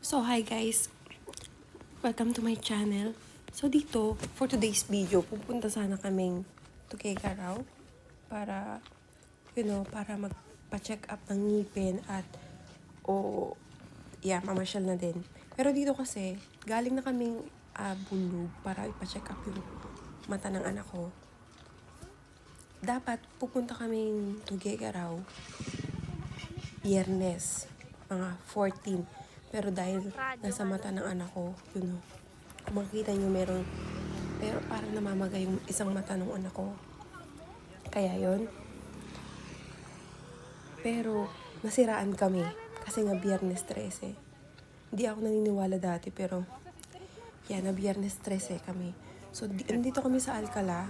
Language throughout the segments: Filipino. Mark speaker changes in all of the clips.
Speaker 1: So, hi guys. Welcome to my channel. So, dito, for today's video, pupunta sana kaming Tuguegarao para, para magpa-check up ng ngipin at, mamasyal na din. Pero dito kasi, galing na kaming Bulog para ipa-check up yung mata ng anak ko. Dapat pupunta kaming Tuguegarao Biyernes, mga 14. Pero dahil nasa mata ng anak ko, kung makikita nyo pero parang namamagay yung isang mata ng anak ko. Kaya yon. Pero nasiraan kami kasi nga Biyernes 13. Hindi ako naniniwala dati pero na Biyernes 13 kami. So andito kami sa Alcala.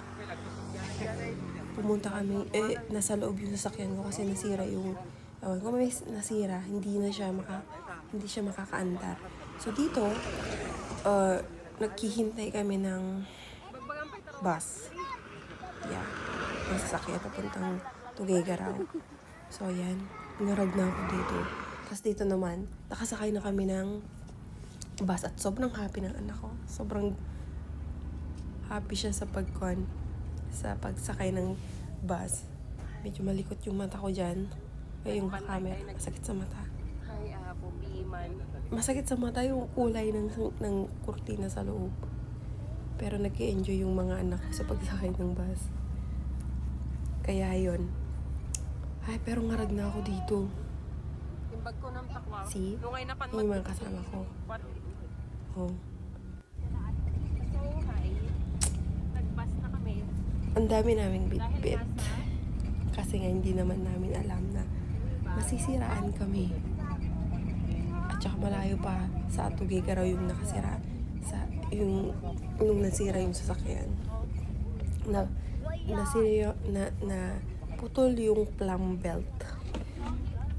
Speaker 1: Pumunta kami, nasa loob yung sasakyan ko kasi nasira yung, kung may nasira, hindi siya makakaandar. So dito, naghihintay kami ng bus. Ng sasakyan papuntang Tuguegarao. So yan, narag na ako dito. Tapos dito naman, nakasakay na kami ng bus at sobrang happy ng anak ko. Sobrang happy siya sa pagsakay ng bus. Medyo malikot yung mata ko dyan. Yung camera, masakit sa mata. Masakit sa mata yung kulay ng kurtina sa loob. Pero nag-i-enjoy yung mga anak ko sa pagsakay ng bus. Kaya yun. Pero ngarag na ako dito. See? Yung mga kasama ko. Oh. Ang dami naming bit-bit. Kasi nga hindi naman namin alam na masisiraan kami. At saka malayo pa sa Tuguegarao yung nakasira. Yung nasira yung sasakyan. Na putol yung plumb belt.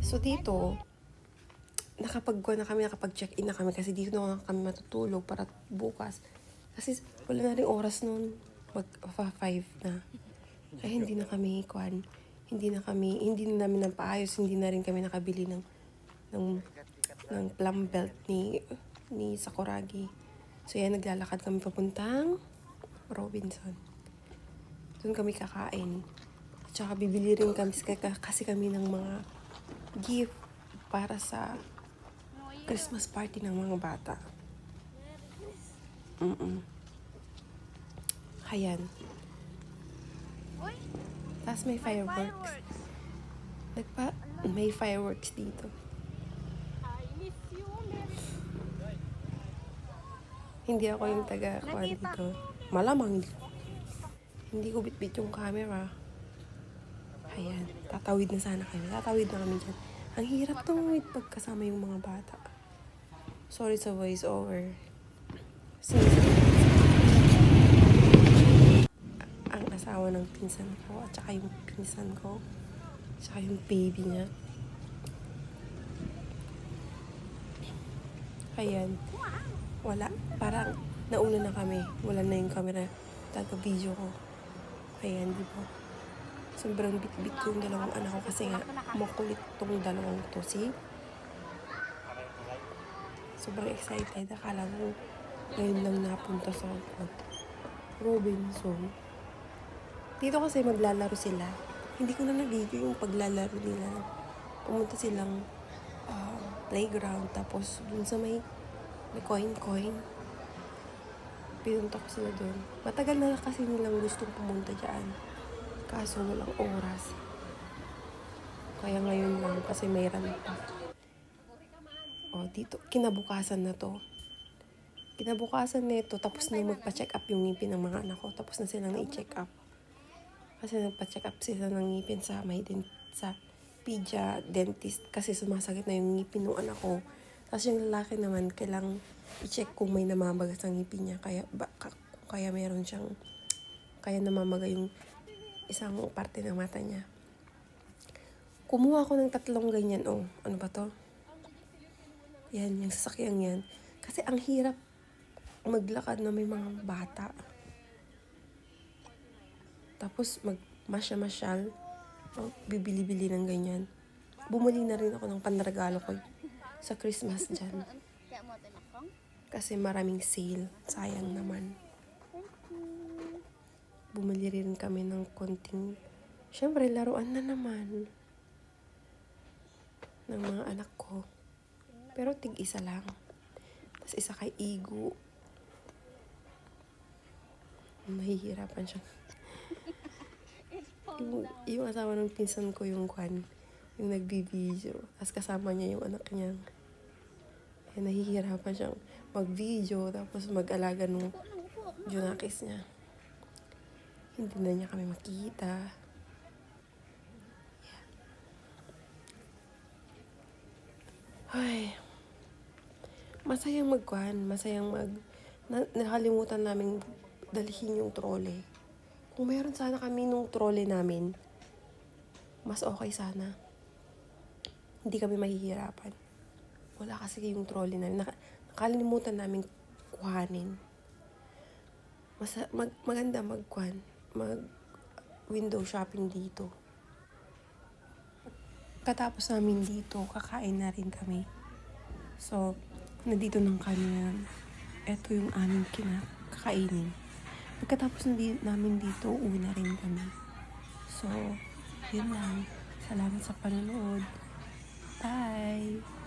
Speaker 1: So dito, nakapag-check-in na kami kasi dito na kami matutulog para bukas. Kasi wala na rin oras nun. Mag-5 na. Kaya hindi na namin napaayos, hindi na rin kami nakabili ng plumb belt ni Sakuragi. So yan, naglalakad kami papuntang Robinson. Doon kami kakain. Tsaka bibili rin kami kasi kami ng mga gift para sa Christmas party ng mga bata. Ayan. Tapos may fireworks. May fireworks dito. Hindi ako yung taga-kuhan dito. Malamang hindi ko bit-bit yung camera. Ayan. Tatawid na kami dyan. Ang hirap tumawid pagkasama yung mga bata. Sorry sa voice over. Ang asawa ng pinsan ko at saka yung pinsan ko at saka yung baby niya. Ayan. Wala. Parang nauna na kami. Wala na yung camera. Taga-video ko. Ayan, di ba? Sobrang bit-bit yung dalawang anak ko kasi nga makulit tong dalawang to. See? Sobrang excited. Akala mo ngayon lang napunta sa Robinson. Dito kasi maglalaro sila. Hindi ko na na-video yung paglalaro nila. Pumunta silang playground. Tapos dun sa may coin. Pinunta ko sila dun. Matagal na kasi nilang gustong pumunta dyan. Kaso walang oras. Kaya ngayon lang kasi mayroon pa. Dito, kinabukasan na to. Tapos na magpa-check up yung ngipin ng mga anak ko. Tapos na silang na-check up. Kasi nagpa-check up sila ng ngipin sa pedia dentist kasi sumasakit na yung ngipin ng anak ko. Tapos yung lalaki naman, kailangang i-check kung may namamagas ang ngipin niya. Kaya meron siyang, kaya namamaga yung isang parte ng mata niya. Kumuha ako ng 3 ganyan. Ano ba to? Yan, yung sasakyan yan. Kasi ang hirap maglakad na may mga bata. Tapos magmasya-masyal. Bibili-bili ng ganyan. Bumili na rin ako ng panregalo ko sa Christmas dyan.
Speaker 2: mo tinakong?
Speaker 1: Kasi maraming sale. Sayang naman.
Speaker 2: Thank you.
Speaker 1: Bumili rin kami ng konting, syempre laruan na naman ng mga anak ko. Pero tig-isa lang. Tapos isa kay Igu. Nahihirapan siya.
Speaker 2: It falls down.
Speaker 1: Yung asawa ng pinsan ko yung yung nagbibideo. Tapos kasama niya yung anak niya. Eh, nahihirapan siyang mag-video tapos mag-alaga nung
Speaker 2: Upo lang, upo.
Speaker 1: Junakis niya. Hindi na niya kami makita. Ay, masayang nakalimutan namin dalhin yung trolley. Kung meron sana kami nung trolley namin, mas okay sana. Hindi kami mahihirapan. Wala kasi yung trolley namin. Nakalimutan namin kuhanin. Maganda mag window shopping dito. Katapos namin dito, kakain na rin kami. So, nandito ng kami. Ito yung aming kakainin. Pagkatapos namin dito, uwi na rin kami. So, yun lang. Salamat sa panonood. Bye!